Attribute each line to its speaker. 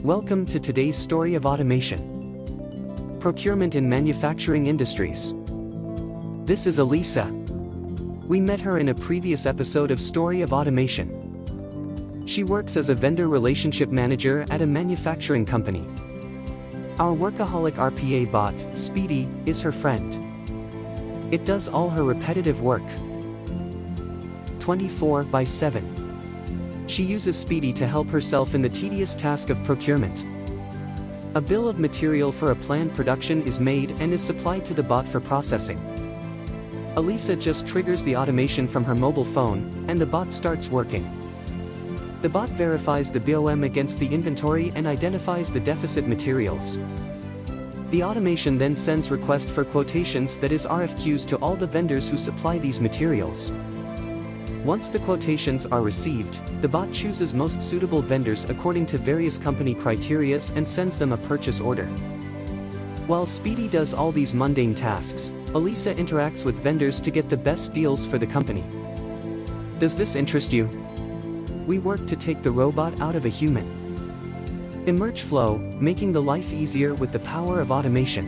Speaker 1: Welcome to today's story of automation. Procurement in manufacturing industries. This is Elisa. We met her in a previous episode of Story of Automation. She works as a vendor relationship manager at a manufacturing company. Our workaholic RPA bot, Speedy, is her friend. It does all her repetitive work. 24/7. She uses Speedy to help herself in the tedious task of procurement. A bill of material for a planned production is made and is supplied to the bot for processing. Elisa just triggers the automation from her mobile phone, and the bot starts working. The bot verifies the BOM against the inventory and identifies the deficit materials. The automation then sends request for quotations, that is RFQs, to all the vendors who supply these materials. Once the quotations are received, the bot chooses most suitable vendors according to various company criteria and sends them a purchase order. While Speedy does all these mundane tasks, Elisa interacts with vendors to get the best deals for the company. Does this interest you? We work to take the robot out of a human. EmergeFlow, making the life easier with the power of automation.